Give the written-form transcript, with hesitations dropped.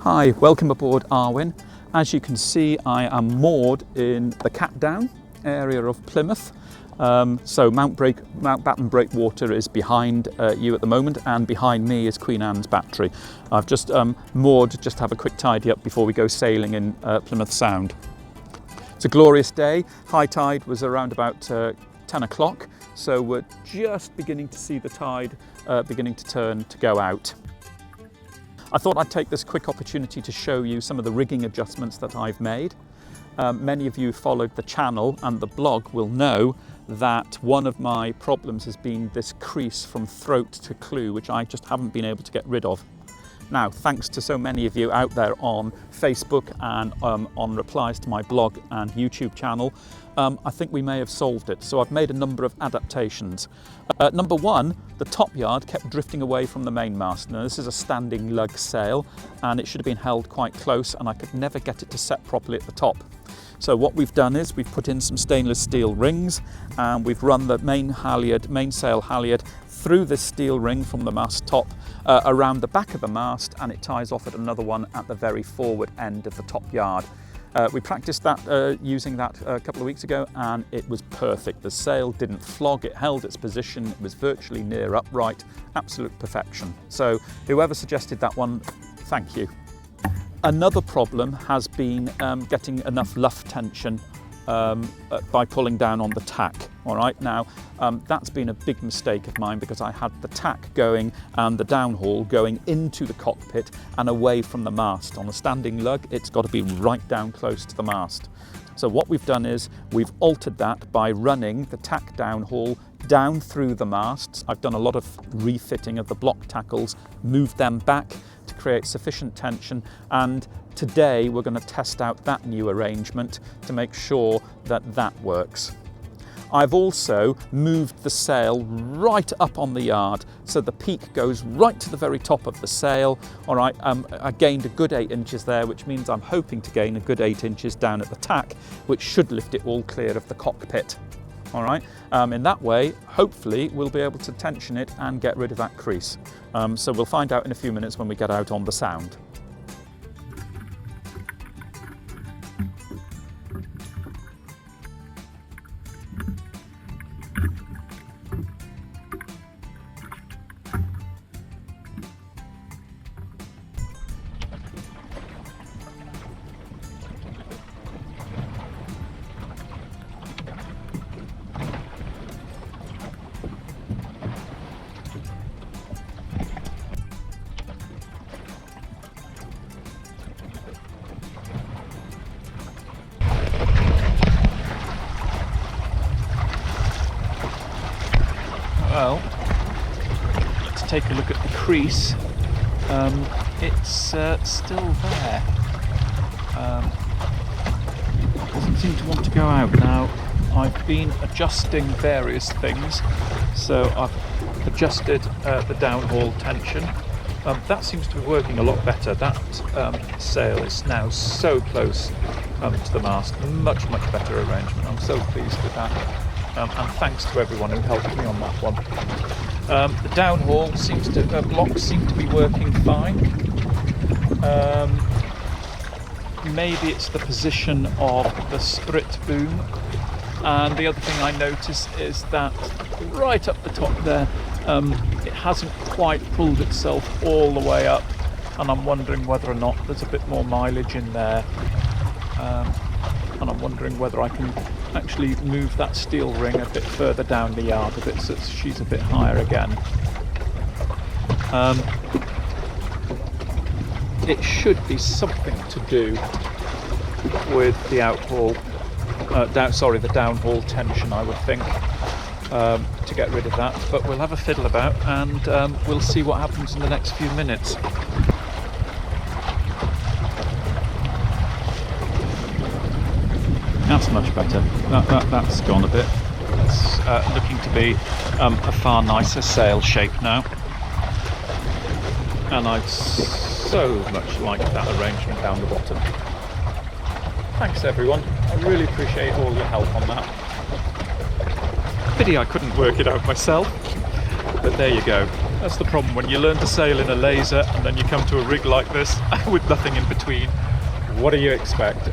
Hi, welcome aboard Arwen. As you can see, I am moored in the Cat Down area of Plymouth. So Mount Batten Breakwater is behind you at the moment, and behind me is Queen Anne's Battery. I've just moored just to have a quick tidy up before we go sailing in Plymouth Sound. It's a glorious day. High tide was around about 10 o'clock, so we're just beginning to see the tide beginning to turn to go out. I thought I'd take this quick opportunity to show you some of the rigging adjustments that I've made. Many of you followed the channel and the blog will know that one of my problems has been this crease from throat to clew, which I just haven't been able to get rid of. Now, thanks to so many of you out there on Facebook and on replies to my blog and YouTube channel, I think we may have solved it. So I've made a number of adaptations. Number one, the top yard kept drifting away from the mainmast. Now, this is a standing lug sail and it should have been held quite close, and I could never get it to set properly at the top. So what we've done is we've put in some stainless steel rings and we've run the mainsail halyard through this steel ring from the mast top around the back of the mast, and it ties off at another one at the very forward end of the top yard. We practiced that using that a couple of weeks ago, and it was perfect. The sail didn't flog, it held its position, it was virtually near upright, absolute perfection. So whoever suggested that one, thank you. Another problem has been getting enough luff tension by pulling down on the tack. All right, now that's been a big mistake of mine, because I had the tack going and the downhaul going into the cockpit and away from the mast. On a standing lug, it's got to be right down close to the mast. So what we've done is we've altered that by running the tack downhaul down through the masts. I've done a lot of refitting of the block tackles, moved them back to create sufficient tension, and today we're going to test out that new arrangement to make sure that that works. I've also moved the sail right up on the yard, so the peak goes right to the very top of the sail. All right, I gained a good 8 inches there, which means I'm hoping to gain a good 8 inches down at the tack, which should lift it all clear of the cockpit. All right, in that way, hopefully we'll be able to tension it and get rid of that crease. So we'll find out in a few minutes when we get out on the Sound. Well, let's take a look at the crease. It's still there. Doesn't seem to want to go out now. I've been adjusting various things, so I've adjusted the downhaul tension. That seems to be working a lot better. That sail is now so close to the mast. Much better arrangement. I'm so pleased with that. And thanks to everyone who helped me on that one. The downhaul blocks seem to be working fine. Maybe it's the position of the sprit boom. And the other thing I notice is that right up the top there, it hasn't quite pulled itself all the way up, and I'm wondering whether or not there's a bit more mileage in there. And I'm wondering whether I can actually move that steel ring a bit further down the yard a bit, so she's a bit higher again. It should be something to do with the the downhaul tension, I would think, to get rid of that. But we'll have a fiddle about and we'll see what happens in the next few minutes. That's much better. That's gone a bit. It's looking to be a far nicer sail shape now. And I so much like that arrangement down the bottom. Thanks everyone. I really appreciate all your help on that. Pity I couldn't work it out myself, but there you go. That's the problem when you learn to sail in a laser and then you come to a rig like this with nothing in between. What do you expect?